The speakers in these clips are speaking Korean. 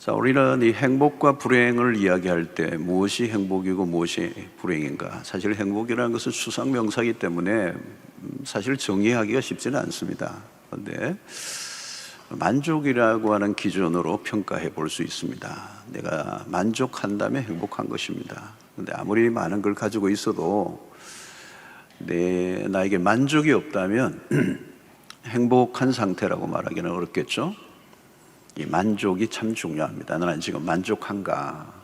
자, 우리는 이 행복과 불행을 이야기할 때 무엇이 행복이고 무엇이 불행인가? 사실 행복이라는 것은 추상 명사이기 때문에 사실 정의하기가 쉽지는 않습니다. 그런데 만족이라고 하는 기준으로 평가해 볼 수 있습니다. 내가 만족한다면 행복한 것입니다. 그런데 아무리 많은 걸 가지고 있어도 나에게 만족이 없다면 행복한 상태라고 말하기는 어렵겠죠. 이 만족이 참 중요합니다. 나는 지금 만족한가?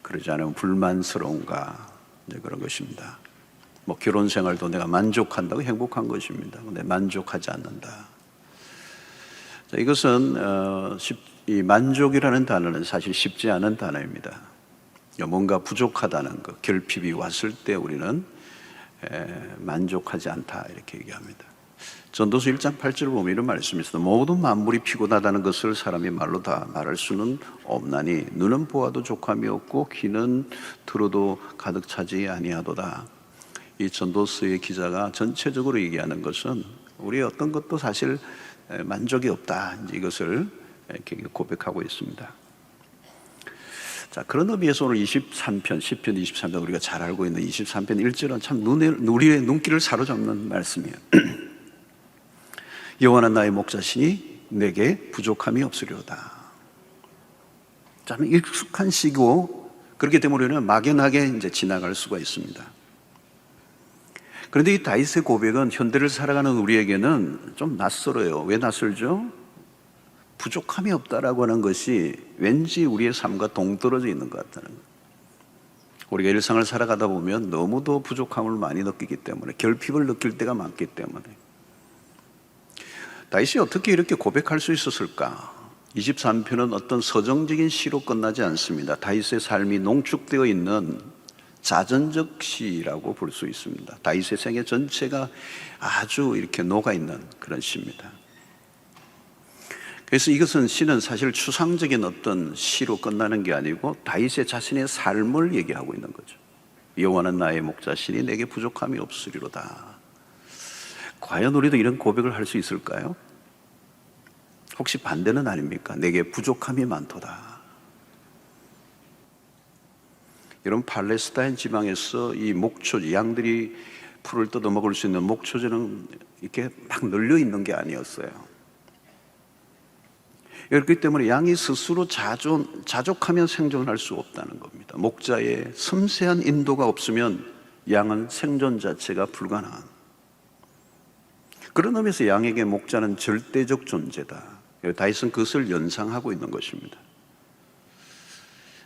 그러지 않으면 불만스러운가? 이제 그런 것입니다. 뭐 결혼 생활도 내가 만족한다고 행복한 것입니다. 근데 만족하지 않는다. 자, 이것은 이 만족이라는 단어는 사실 쉽지 않은 단어입니다. 뭔가 부족하다는 것, 결핍이 왔을 때 우리는 만족하지 않다 이렇게 얘기합니다. 전도서 1장 8절을 보면 이런 말씀이 있습니다. 모든 만물이 피곤하다는 것을 사람이 말로 다 말할 수는 없나니 눈은 보아도 족함이 없고 귀는 들어도 가득 차지 아니하도다. 이 전도서의 기자가 전체적으로 얘기하는 것은 우리의 어떤 것도 사실 만족이 없다, 이것을 이렇게 고백하고 있습니다. 자, 그런 의미에서 오늘 23편, 시편 23편, 우리가 잘 알고 있는 23편 1절은 참 우리의 눈길을 사로잡는 말씀이에요. 여호와는 나의 목자시니 내게 부족함이 없으리로다. 참 익숙한 시고, 그렇기 때문에 우리는 막연하게 이제 지나갈 수가 있습니다. 그런데 이 다윗의 고백은 현대를 살아가는 우리에게는 좀 낯설어요. 왜 낯설죠? 부족함이 없다라고 하는 것이 왠지 우리의 삶과 동떨어져 있는 것 같다는 거예요. 우리가 일상을 살아가다 보면 너무도 부족함을 많이 느끼기 때문에, 결핍을 느낄 때가 많기 때문에. 다윗이 어떻게 이렇게 고백할 수 있었을까? 23편은 어떤 서정적인 시로 끝나지 않습니다. 다윗의 삶이 농축되어 있는 자전적 시라고 볼 수 있습니다. 다윗의 생애 전체가 아주 이렇게 녹아있는 그런 시입니다. 그래서 이것은 시는 사실 추상적인 어떤 시로 끝나는 게 아니고 다윗의 자신의 삶을 얘기하고 있는 거죠. 여호와는 나의 목자시니 내게 부족함이 없으리로다. 과연 우리도 이런 고백을 할 수 있을까요? 혹시 반대는 아닙니까? 내게 부족함이 많도다. 여러분, 팔레스타인 지방에서 이 목초지, 양들이 풀을 뜯어 먹을 수 있는 목초지는 이렇게 막 널려 있는 게 아니었어요. 그렇기 때문에 양이 스스로 자족하면 생존할 수 없다는 겁니다. 목자의 섬세한 인도가 없으면 양은 생존 자체가 불가능한, 그런 의미에서 양에게 목자는 절대적 존재다. 다윗은 그것을 연상하고 있는 것입니다.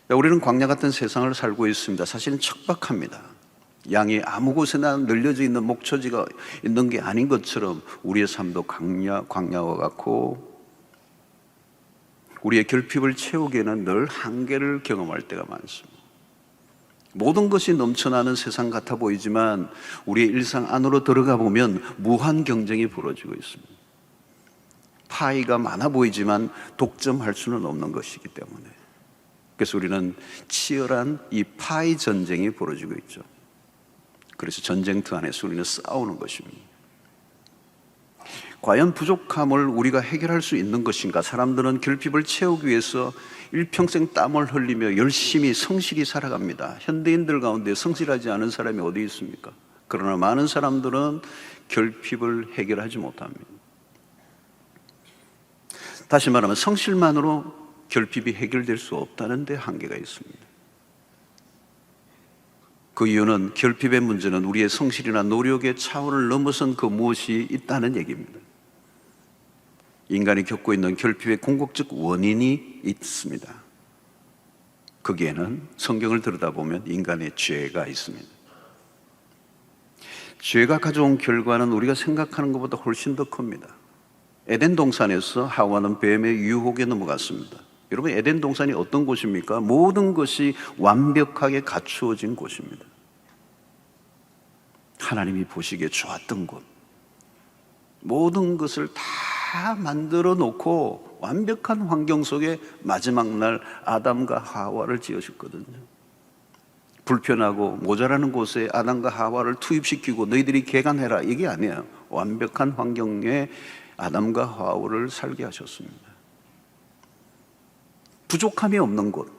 우리는 광야 같은 세상을 살고 있습니다. 사실은 척박합니다. 양이 아무 곳에나 널려져 있는 목초지가 있는 게 아닌 것처럼 우리의 삶도 광야와 같고, 우리의 결핍을 채우기에는 늘 한계를 경험할 때가 많습니다. 모든 것이 넘쳐나는 세상 같아 보이지만 우리의 일상 안으로 들어가 보면 무한 경쟁이 벌어지고 있습니다. 파이가 많아 보이지만 독점할 수는 없는 것이기 때문에, 그래서 우리는 치열한 이 파이 전쟁이 벌어지고 있죠. 그래서 전쟁터 안에서 우리는 싸우는 것입니다. 과연 부족함을 우리가 해결할 수 있는 것인가? 사람들은 결핍을 채우기 위해서 일평생 땀을 흘리며 열심히 성실히 살아갑니다. 현대인들 가운데 성실하지 않은 사람이 어디 있습니까? 그러나 많은 사람들은 결핍을 해결하지 못합니다. 다시 말하면 성실만으로 결핍이 해결될 수 없다는 데 한계가 있습니다. 그 이유는 결핍의 문제는 우리의 성실이나 노력의 차원을 넘어선 그 무엇이 있다는 얘기입니다. 인간이 겪고 있는 결핍의 궁극적 원인이 있습니다. 거기에는 성경을 들여다보면 인간의 죄가 있습니다. 죄가 가져온 결과는 우리가 생각하는 것보다 훨씬 더 큽니다. 에덴 동산에서 하와는 뱀의 유혹에 넘어갔습니다. 여러분, 에덴 동산이 어떤 곳입니까? 모든 것이 완벽하게 갖추어진 곳입니다. 하나님이 보시기에 좋았던 곳, 모든 것을 다 만들어 놓고 완벽한 환경 속에 마지막 날 아담과 하와를 지으셨거든요. 불편하고 모자라는 곳에 아담과 하와를 투입시키고 너희들이 개간해라, 이게 아니에요. 완벽한 환경에 아담과 하와를 살게 하셨습니다. 부족함이 없는 곳.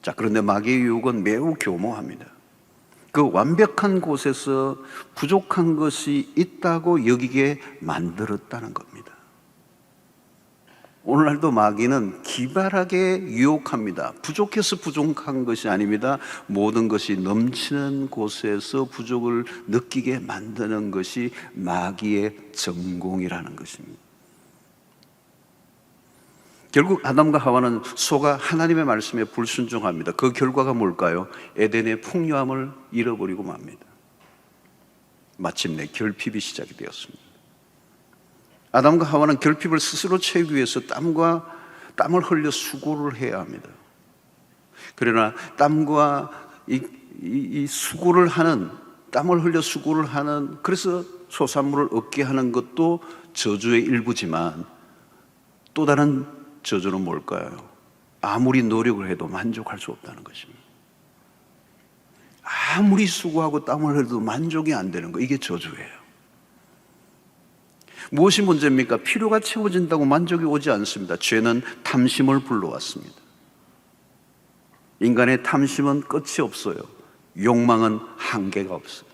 자, 그런데 마귀의 유혹은 매우 교모합니다. 그 완벽한 곳에서 부족한 것이 있다고 여기게 만들었다는 겁니다. 오늘날도 마귀는 기발하게 유혹합니다. 부족해서 부족한 것이 아닙니다. 모든 것이 넘치는 곳에서 부족을 느끼게 만드는 것이 마귀의 전공이라는 것입니다. 결국 아담과 하와는 소가 하나님의 말씀에 불순종합니다. 그 결과가 뭘까요? 에덴의 풍요함을 잃어버리고 맙니다. 마침내 결핍이 시작이 되었습니다. 아담과 하와는 결핍을 스스로 채우기 위해서 땀을 흘려 수고를 해야 합니다. 그러나 땀과 이 수고를 하는, 땀을 흘려 수고를 하는, 그래서 소산물을 얻게 하는 것도 저주의 일부지만 또 다른 저주는 뭘까요? 아무리 노력을 해도 만족할 수 없다는 것입니다. 아무리 수고하고 땀을 흘려도 만족이 안 되는 거, 이게 저주예요. 무엇이 문제입니까? 필요가 채워진다고 만족이 오지 않습니다. 죄는 탐심을 불러왔습니다. 인간의 탐심은 끝이 없어요. 욕망은 한계가 없어요.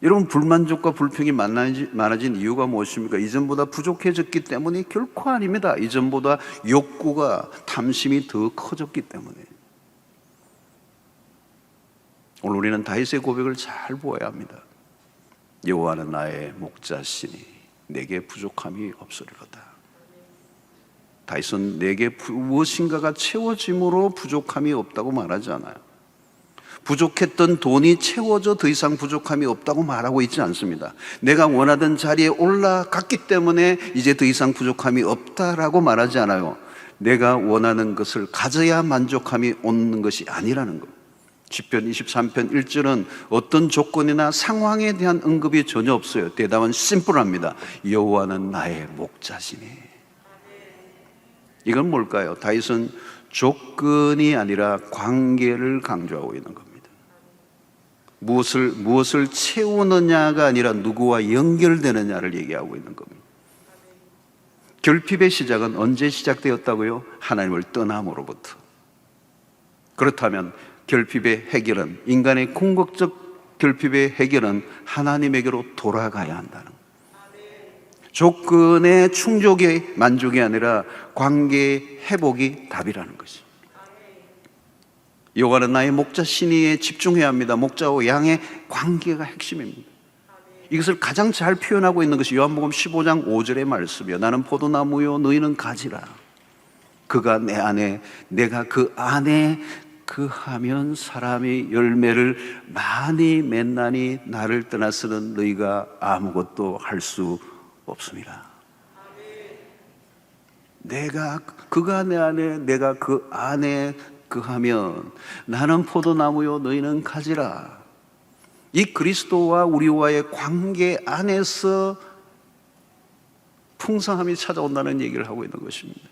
여러분, 불만족과 불평이 많아진 이유가 무엇입니까? 이전보다 부족해졌기 때문이 결코 아닙니다. 이전보다 욕구가, 탐심이 더 커졌기 때문에. 오늘 우리는 다윗의 고백을 잘 보아야 합니다. 여호와는 나의 목자시니 내게 부족함이 없으리로다. 다윗은 내게 무엇인가가 채워짐으로 부족함이 없다고 말하지 않아요. 부족했던 돈이 채워져 더 이상 부족함이 없다고 말하고 있지 않습니다. 내가 원하던 자리에 올라갔기 때문에 이제 더 이상 부족함이 없다라고 말하지 않아요. 내가 원하는 것을 가져야 만족함이 오는 것이 아니라는 것. 시편 23편 1절은 어떤 조건이나 상황에 대한 언급이 전혀 없어요. 대답은 심플합니다. 여호와는 나의 목자시니. 이건 뭘까요? 다윗은 조건이 아니라 관계를 강조하고 있는 겁니다. 무엇을 채우느냐가 아니라 누구와 연결되느냐를 얘기하고 있는 겁니다. 결핍의 시작은 언제 시작되었다고요? 하나님을 떠남으로부터. 그렇다면 결핍의 해결은, 인간의 궁극적 결핍의 해결은 하나님에게로 돌아가야 한다는 거예요. 조건의 충족이 만족이 아니라 관계의 회복이 답이라는 것이죠. 여호와는 나의 목자시니에 집중해야 합니다. 목자와 양의 관계가 핵심입니다. 이것을 가장 잘 표현하고 있는 것이 요한복음 15장 5절의 말씀이에요. 나는 포도나무요 너희는 가지라. 그가 내 안에, 내가 그 안에 그하면 사람이 열매를 많이 맺나니 나를 떠나서는 너희가 아무것도 할 수 없습니다. 그가 내 안에, 내가 그 안에 그하면 나는 포도나무요 너희는 가지라. 이 그리스도와 우리와의 관계 안에서 풍성함이 찾아온다는 얘기를 하고 있는 것입니다.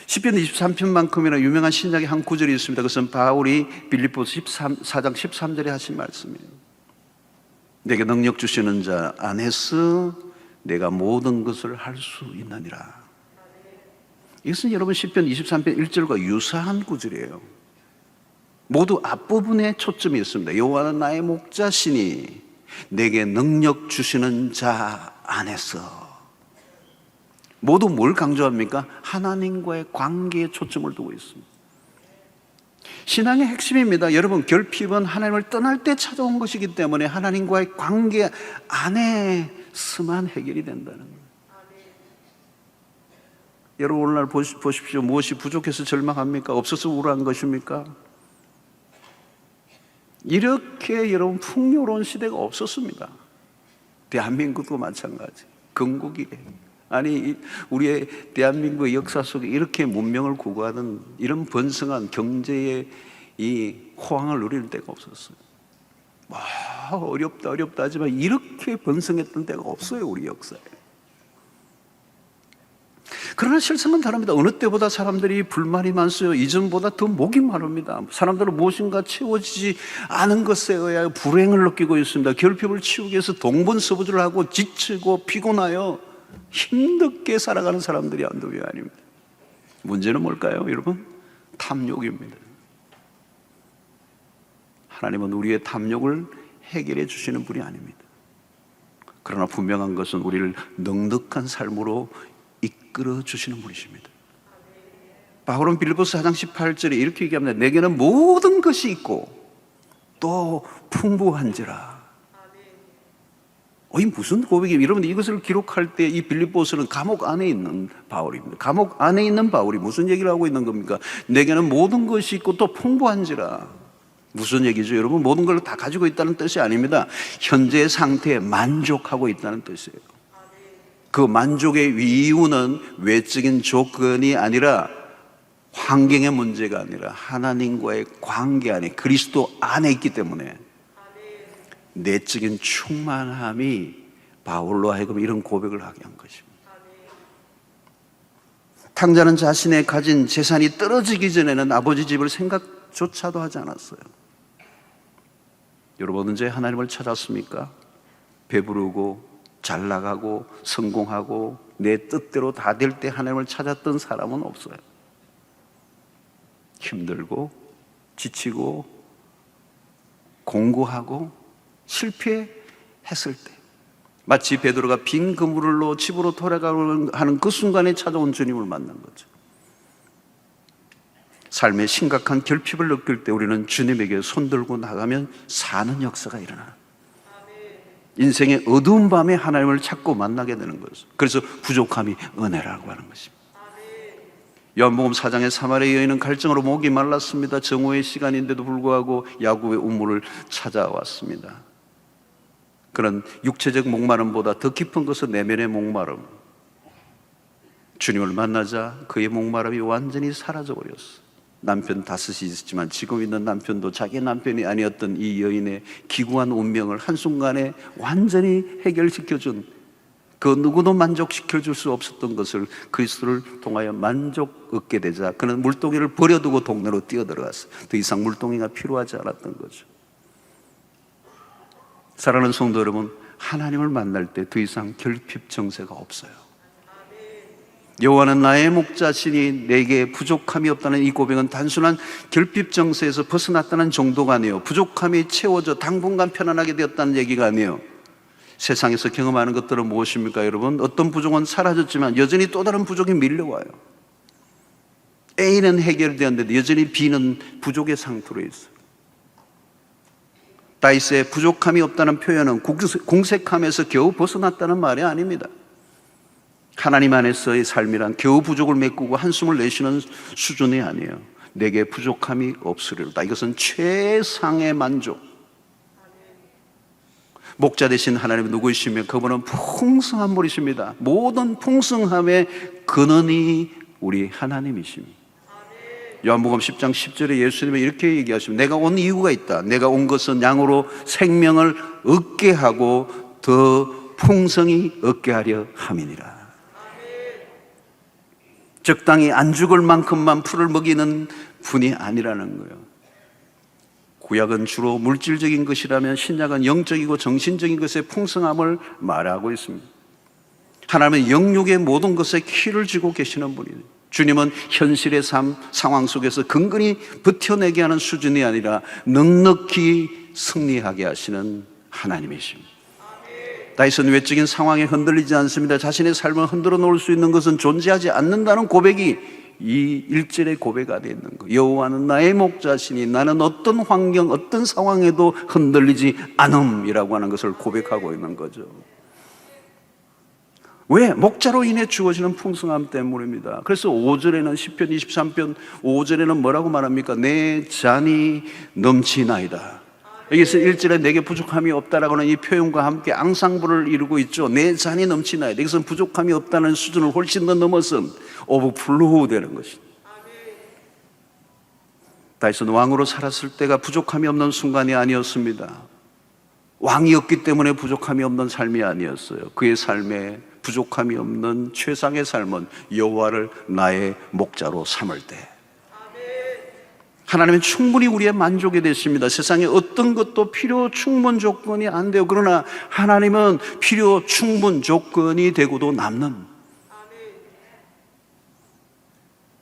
시편 23편만큼이나 유명한 신약의 한 구절이 있습니다. 그것은 바울이 빌립보서 4장 13절에 하신 말씀이에요. 내게 능력 주시는 자 안에서 내가 모든 것을 할 수 있느니라. 이것은 여러분 시편 23편 1절과 유사한 구절이에요. 모두 앞부분에 초점이 있습니다. 여호와는 나의 목자시니 내게 능력 주시는 자 안에서. 모두 뭘 강조합니까? 하나님과의 관계에 초점을 두고 있습니다. 신앙의 핵심입니다. 여러분, 결핍은 하나님을 떠날 때 찾아온 것이기 때문에 하나님과의 관계 안에서만 해결이 된다는 거예요. 여러분, 오늘날 보십시오. 무엇이 부족해서 절망합니까? 없어서 우울한 것입니까? 이렇게 여러분 풍요로운 시대가 없었습니다. 대한민국도 마찬가지. 건국이래. 아니, 우리의 대한민국의 역사 속에 이렇게 문명을 구가하는 이런 번성한 경제의 이 호황을 누릴 때가 없었어요. 어렵다 하지만 이렇게 번성했던 때가 없어요, 우리 역사에. 그러나 실상은 다릅니다. 어느 때보다 사람들이 불만이 많어요. 이전보다 더 목이 마릅니다. 사람들은 무엇인가 채워지지 않은 것에 의하여 불행을 느끼고 있습니다. 결핍을 치우기 위해서 동분서부지를 하고 지치고 피곤하여 힘겹게 살아가는 사람들이 한두 명이 아닙니다. 문제는 뭘까요, 여러분? 탐욕입니다. 하나님은 우리의 탐욕을 해결해 주시는 분이 아닙니다. 그러나 분명한 것은 우리를 넉넉한 삶으로 이끌어 주시는 분이십니다. 바울은 빌립보서 4장 18절에 이렇게 얘기합니다. 내게는 모든 것이 있고 또 풍부한지라. 이 무슨 고백이에요? 여러분, 이것을 기록할 때 이 빌립보서는 감옥 안에 있는 바울입니다. 감옥 안에 있는 바울이 무슨 얘기를 하고 있는 겁니까? 내게는 모든 것이 있고 또 풍부한지라. 무슨 얘기죠, 여러분? 모든 걸 다 가지고 있다는 뜻이 아닙니다. 현재 상태에 만족하고 있다는 뜻이에요. 그 만족의 이유는 외적인 조건이 아니라, 환경의 문제가 아니라 하나님과의 관계 안에, 그리스도 안에 있기 때문에 내적인 충만함이 바울로 하여금 이런 고백을 하게 한 것입니다. 탕자는 자신의 가진 재산이 떨어지기 전에는 아버지 집을 생각조차도 하지 않았어요. 여러분, 언제 하나님을 찾았습니까? 배부르고 잘 나가고 성공하고 내 뜻대로 다 될 때 하나님을 찾았던 사람은 없어요. 힘들고 지치고 공고하고 실패했을 때, 마치 베드로가 빈 그물로 집으로 돌아가는 하는 그 순간에 찾아온 주님을 만난 거죠. 삶에 심각한 결핍을 느낄 때 우리는 주님에게 손들고 나가면 사는 역사가 일어나요. 인생의 어두운 밤에 하나님을 찾고 만나게 되는 거죠. 그래서 부족함이 은혜라고 하는 것입니다. 요한복음 4장의 사마리아 여인은 갈증으로 목이 말랐습니다. 정오의 시간인데도 불구하고 야곱의 우물을 찾아왔습니다. 그런 육체적 목마름보다 더 깊은 것은 내면의 목마름. 주님을 만나자 그의 목마름이 완전히 사라져버렸어요. 남편 5이 있었지만 지금 있는 남편도 자기 남편이 아니었던 이 여인의 기구한 운명을 한순간에 완전히 해결시켜준, 그 누구도 만족시켜줄 수 없었던 것을 그리스도를 통하여 만족 얻게 되자 그는 물동이를 버려두고 동네로 뛰어들어갔어요. 더 이상 물동이가 필요하지 않았던 거죠. 사랑하는 성도 여러분, 하나님을 만날 때 더 이상 결핍 정세가 없어요. 여호와는 나의 목자시니 내게 부족함이 없다는 이 고백은 단순한 결핍 정세에서 벗어났다는 정도가 아니에요. 부족함이 채워져 당분간 편안하게 되었다는 얘기가 아니에요. 세상에서 경험하는 것들은 무엇입니까, 여러분? 어떤 부족은 사라졌지만 여전히 또 다른 부족이 밀려와요. A는 해결되었는데 여전히 B는 부족의 상태로 있어요. 다윗의 부족함이 없다는 표현은 궁색함에서 겨우 벗어났다는 말이 아닙니다. 하나님 안에서의 삶이란 겨우 부족을 메꾸고 한숨을 내쉬는 수준이 아니에요. 내게 부족함이 없으리로다. 이것은 최상의 만족. 목자 되신 하나님은 누구이시며 그분은 풍성한 분이십니다. 모든 풍성함의 근원이 우리 하나님이십니다. 요한복음 10장 10절에 예수님이 이렇게 얘기하십니다. 내가 온 이유가 있다. 내가 온 것은 양으로 생명을 얻게 하고 더 풍성히 얻게 하려 함이니라. 적당히 안 죽을 만큼만 풀을 먹이는 분이 아니라는 거예요. 구약은 주로 물질적인 것이라면 신약은 영적이고 정신적인 것의 풍성함을 말하고 있습니다. 하나님은 영육의 모든 것에 키를 쥐고 계시는 분이에요. 주님은 현실의 상황 속에서 근근히 버텨내게 하는 수준이 아니라 넉넉히 승리하게 하시는 하나님이십니다. 다윗은 외적인 상황에 흔들리지 않습니다. 자신의 삶을 흔들어 놓을 수 있는 것은 존재하지 않는다는 고백이 이 1절의 고백 안에 있는 거예요. 여호와는 나의 목자시니 나는 어떤 환경, 어떤 상황에도 흔들리지 않음이라고 하는 것을 고백하고 있는 거죠. 왜? 목자로 인해 주어지는 풍성함 때문입니다. 그래서 5절에는 시편 23편 5절에는 뭐라고 말합니까? 내 잔이 넘치나이다. 여기서 1절에 내게 부족함이 없다라고 하는 이 표현과 함께 앙상블을 이루고 있죠. 내 잔이 넘치나이다. 여기서는 부족함이 없다는 수준을 훨씬 더 넘어선 오버플로우 되는 것입니다. 다윗은 왕으로 살았을 때가 부족함이 없는 순간이 아니었습니다. 왕이었기 때문에 부족함이 없는 삶이 아니었어요. 그의 삶에 부족함이 없는 최상의 삶은 여호와를 나의 목자로 삼을 때, 하나님은 충분히 우리의 만족이 되십니다. 세상에 어떤 것도 필요 충분 조건이 안 돼요. 그러나 하나님은 필요 충분 조건이 되고도 남는.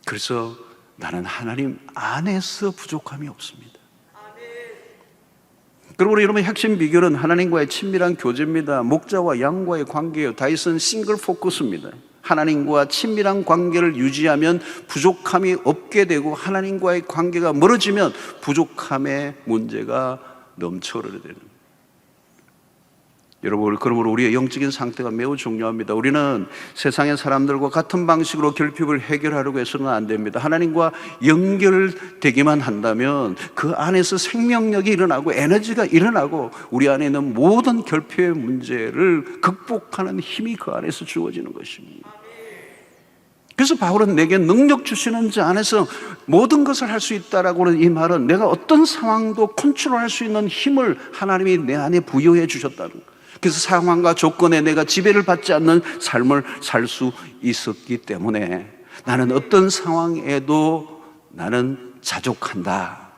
그래서 나는 하나님 안에서 부족함이 없습니다. 그리고 여러분, 핵심 비결은 하나님과의 친밀한 교제입니다. 목자와 양과의 관계예요. 다윗은 싱글 포커스입니다. 하나님과 친밀한 관계를 유지하면 부족함이 없게 되고, 하나님과의 관계가 멀어지면 부족함의 문제가 넘쳐흐르게 되는 거예요. 여러분, 그러므로 우리의 영적인 상태가 매우 중요합니다. 우리는 세상의 사람들과 같은 방식으로 결핍을 해결하려고 해서는 안 됩니다. 하나님과 연결되기만 한다면 그 안에서 생명력이 일어나고 에너지가 일어나고 우리 안에 있는 모든 결핍의 문제를 극복하는 힘이 그 안에서 주어지는 것입니다. 그래서 바울은 내게 능력 주시는 자 안에서 모든 것을 할 수 있다라고 하는 이 말은 내가 어떤 상황도 컨트롤할 수 있는 힘을 하나님이 내 안에 부여해 주셨다는 거예요. 그래서 상황과 조건에 내가 지배를 받지 않는 삶을 살 수 있었기 때문에 나는 어떤 상황에도 나는 자족한다.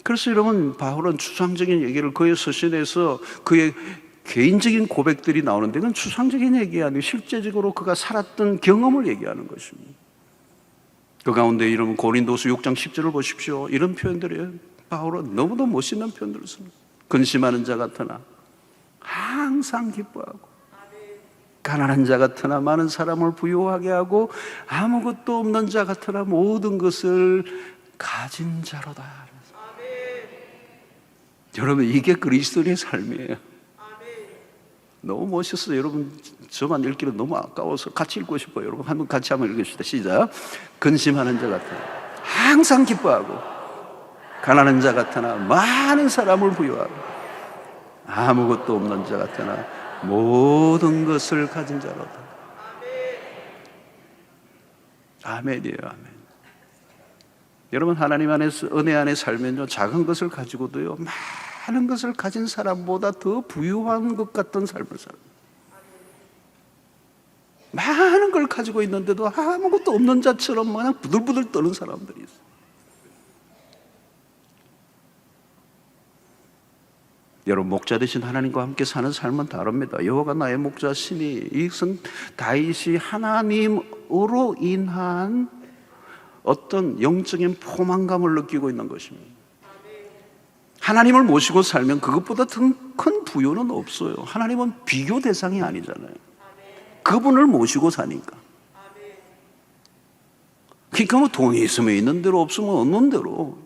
그래서 여러분, 바울은 추상적인 얘기를 그의 서신에서 그의 개인적인 고백들이 나오는데 그건 추상적인 얘기가 아니고 실제적으로 그가 살았던 경험을 얘기하는 것입니다. 그 가운데 여러분, 고린도서 6장 10절을 보십시오. 이런 표현들이에요. 바울은 너무도 멋있는 표현들을 씁니다. 근심하는 자 같으나 항상 기뻐하고, 가난한 자 같으나 많은 사람을 부유하게 하고, 아무것도 없는 자 같으나 모든 것을 가진 자로다. 여러분, 이게 그리스도인의 삶이에요. 너무 멋있어요. 여러분, 저만 읽기는 너무 아까워서 같이 읽고 싶어요. 여러분, 한번 같이 한번 읽읍시다. 시작. 근심하는 자 같으나 항상 기뻐하고, 가난한 자 같으나 많은 사람을 부유하고, 아무것도 없는 자 같으나 모든 것을 가진 자로다. 아멘이에요. 아멘. 여러분, 하나님 안에서 은혜 안에 살면요, 작은 것을 가지고도요 많은 것을 가진 사람보다 더 부유한 것 같던 삶을 살아요. 많은 걸 가지고 있는데도 아무것도 없는 자처럼 그냥 부들부들 떠는 사람들이 있어요. 여러분, 목자 되신 하나님과 함께 사는 삶은 다릅니다. 여호와가 나의 목자시니, 이것은 다윗이 하나님으로 인한 어떤 영적인 포만감을 느끼고 있는 것입니다. 하나님을 모시고 살면 그것보다 더 큰 부요는 없어요. 하나님은 비교 대상이 아니잖아요. 그분을 모시고 사니까. 그러니까 뭐 돈이 있으면 있는 대로, 없으면 없는 대로.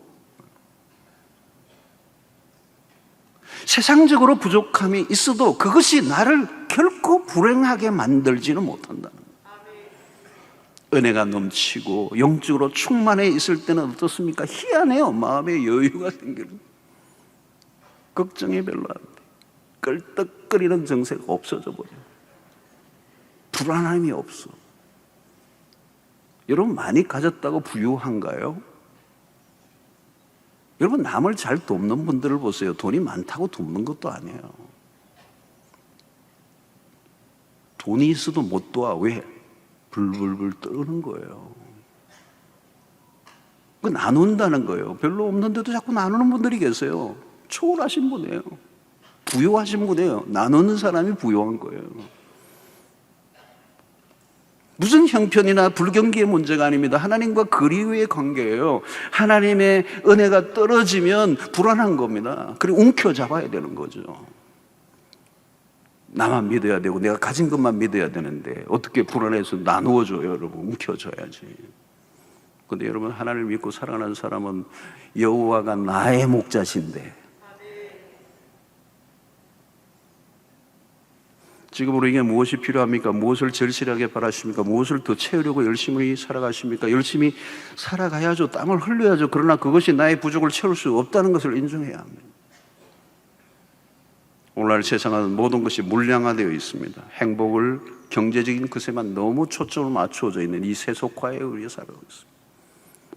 세상적으로 부족함이 있어도 그것이 나를 결코 불행하게 만들지는 못한다는 거예요. 은혜가 넘치고 영적으로 충만해 있을 때는 어떻습니까? 희한해요. 마음에 여유가 생기는, 걱정이 별로 안 돼. 끌떡거리는 정세가 없어져 버려요. 불안함이 없어. 여러분, 많이 가졌다고 부유한가요? 여러분, 남을 잘 돕는 분들을 보세요. 돈이 많다고 돕는 것도 아니에요. 돈이 있어도 못 도와. 왜? 불불불 떠는 거예요. 그 나눈다는 거예요. 별로 없는데도 자꾸 나누는 분들이 계세요. 초월하신 분이에요. 부유하신 분이에요. 나누는 사람이 부유한 거예요. 무슨 형편이나 불경기의 문제가 아닙니다. 하나님과 그리워의 관계예요. 하나님의 은혜가 떨어지면 불안한 겁니다. 그리고 움켜잡아야 되는 거죠. 나만 믿어야 되고 내가 가진 것만 믿어야 되는데 어떻게 불안해서 나누어줘요. 여러분, 움켜줘야지. 근데 여러분, 하나님을 믿고 살아가는 사람은 여호와가 나의 목자신데, 지금 우리에게 무엇이 필요합니까? 무엇을 절실하게 바라십니까? 무엇을 더 채우려고 열심히 살아가십니까? 열심히 살아가야죠. 땀을 흘려야죠. 그러나 그것이 나의 부족을 채울 수 없다는 것을 인정해야 합니다. 오늘날 세상은 모든 것이 물량화되어 있습니다. 행복을 경제적인 것에만 너무 초점을 맞추어져 있는 이 세속화에 우리가 살아가고 있습니다.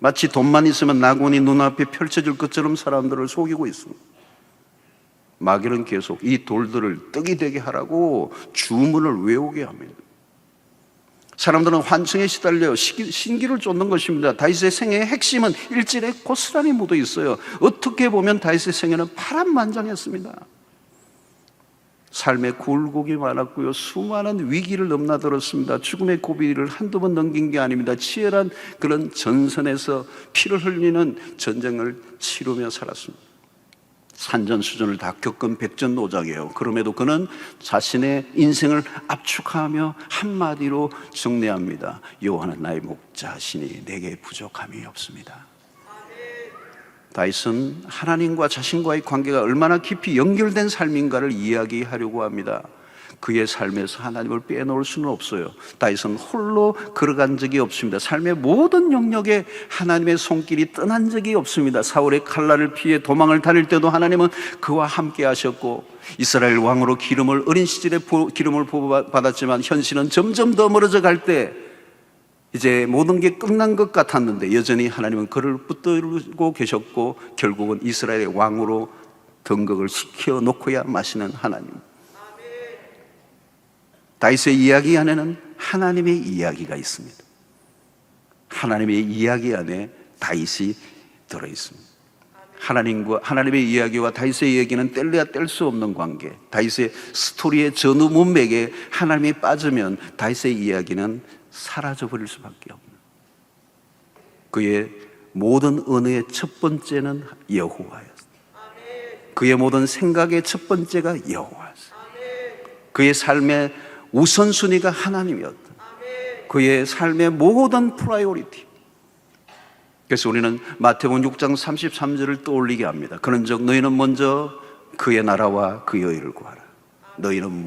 마치 돈만 있으면 낙원이 눈앞에 펼쳐질 것처럼 사람들을 속이고 있습니다. 마귀는 계속 이 돌들을 떡이 되게 하라고 주문을 외우게 합니다. 사람들은 환청에 시달려 신기를 쫓는 것입니다. 다윗의 생애의 핵심은 일절에 고스란히 묻어 있어요. 어떻게 보면 다윗의 생애는 파란만장했습니다. 삶에 굴곡이 많았고요, 수많은 위기를 넘나들었습니다. 죽음의 고비를 한두 번 넘긴 게 아닙니다. 치열한 그런 전선에서 피를 흘리는 전쟁을 치르며 살았습니다. 산전수전을 다 겪은 백전노장이에요. 그럼에도 그는 자신의 인생을 압축하며 한마디로 정리합니다. 여호와는 나의 목자시니 내게 부족함이 없습니다. 다윗은 하나님과 자신과의 관계가 얼마나 깊이 연결된 삶인가를 이야기하려고 합니다. 그의 삶에서 하나님을 빼놓을 수는 없어요. 다윗은 홀로 걸어간 적이 없습니다. 삶의 모든 영역에 하나님의 손길이 떠난 적이 없습니다. 사울의 칼날을 피해 도망을 다닐 때도 하나님은 그와 함께 하셨고, 이스라엘 왕으로 어린 시절에 기름을 받았지만 현실은 점점 더 멀어져 갈 때 이제 모든 게 끝난 것 같았는데 여전히 하나님은 그를 붙들고 계셨고, 결국은 이스라엘의 왕으로 등극을 시켜놓고야 마시는 하나님. 다윗의 이야기 안에는 하나님의 이야기가 있습니다. 하나님의 이야기 안에 다윗이 들어있습니다. 하나님의 이야기와 다윗의 이야기는 뗄래야 뗄 수 없는 관계. 다윗의 스토리의 전후 문맥에 하나님이 빠지면 다윗의 이야기는 사라져버릴 수밖에 없는, 그의 모든 언어의 첫 번째는 여호와였습니다. 그의 모든 생각의 첫 번째가 여호와였습니다. 그의 삶의 우선순위가 하나님이었다. 그의 삶의 모든 프라이오리티. 그래서 우리는 마태복음 6장 33절을 떠올리게 합니다. 그런즉 너희는 먼저 그의 나라와 그의 의를 구하라. 너희는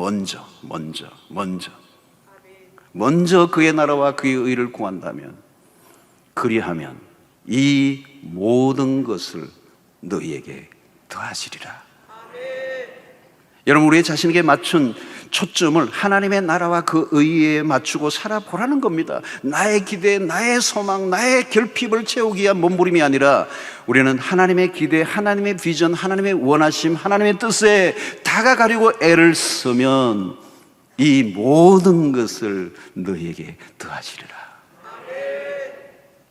먼저 그의 나라와 그의 의를 구한다면, 그리하면 이 모든 것을 너희에게 더하시리라. 여러분, 우리의 자신에게 맞춘 초점을 하나님의 나라와 그 의에 맞추고 살아보라는 겁니다. 나의 기대, 나의 소망, 나의 결핍을 채우기 위한 몸부림이 아니라 우리는 하나님의 기대, 하나님의 비전, 하나님의 원하심, 하나님의 뜻에 다가가려고 애를 쓰면 이 모든 것을 너희에게 더하시리라.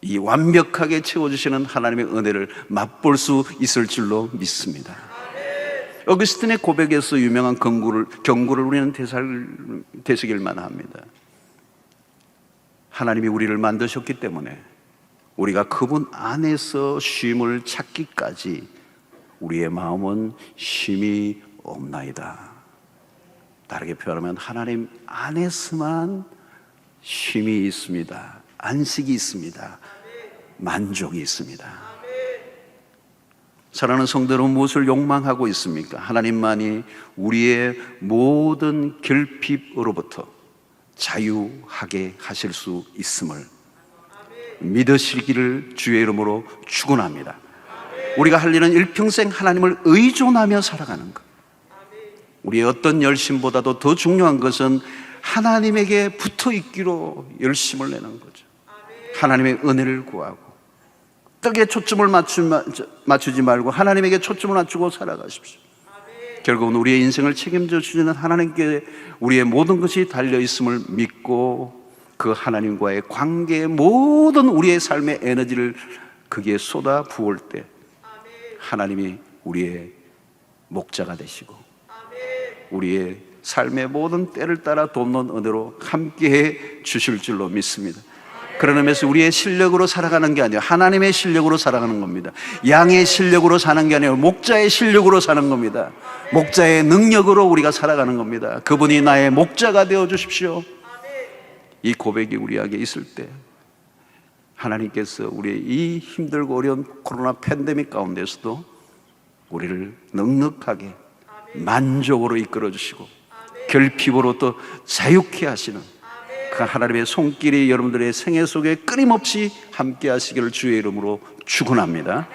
이 완벽하게 채워주시는 하나님의 은혜를 맛볼 수 있을 줄로 믿습니다. 어거스틴의 고백에서 유명한 경고를 우리는 되새길 만합니다. 하나님이 우리를 만드셨기 때문에 우리가 그분 안에서 쉼을 찾기까지 우리의 마음은 쉼이 없나이다. 다르게 표현하면 하나님 안에서만 쉼이 있습니다. 안식이 있습니다. 만족이 있습니다. 사랑하는 성도 여러분, 무엇을 욕망하고 있습니까? 하나님만이 우리의 모든 결핍으로부터 자유하게 하실 수 있음을 믿으시기를 주의 이름으로 축원합니다. 우리가 할 일은 일평생 하나님을 의존하며 살아가는 것. 우리의 어떤 열심보다도 더 중요한 것은 하나님에게 붙어 있기로 열심을 내는 거죠. 하나님의 은혜를 구하고 떡에 초점을 맞추지 말고 하나님에게 초점을 맞추고 살아가십시오. 결국은 우리의 인생을 책임져 주시는 하나님께 우리의 모든 것이 달려있음을 믿고 그 하나님과의 관계에 모든 우리의 삶의 에너지를 거기에 쏟아 부을 때 하나님이 우리의 목자가 되시고 우리의 삶의 모든 때를 따라 돕는 은혜로 함께해 주실 줄로 믿습니다. 그런 의미에서 우리의 실력으로 살아가는 게 아니라 하나님의 실력으로 살아가는 겁니다. 양의 실력으로 사는 게 아니라 목자의 실력으로 사는 겁니다. 목자의 능력으로 우리가 살아가는 겁니다. 그분이 나의 목자가 되어 주십시오. 이 고백이 우리에게 있을 때 하나님께서 우리의 이 힘들고 어려운 코로나 팬데믹 가운데서도 우리를 넉넉하게 만족으로 이끌어 주시고 결핍으로 또 자유케 하시는 그 하나님의 손길이 여러분들의 생애 속에 끊임없이 함께 하시기를 주의 이름으로 축원합니다.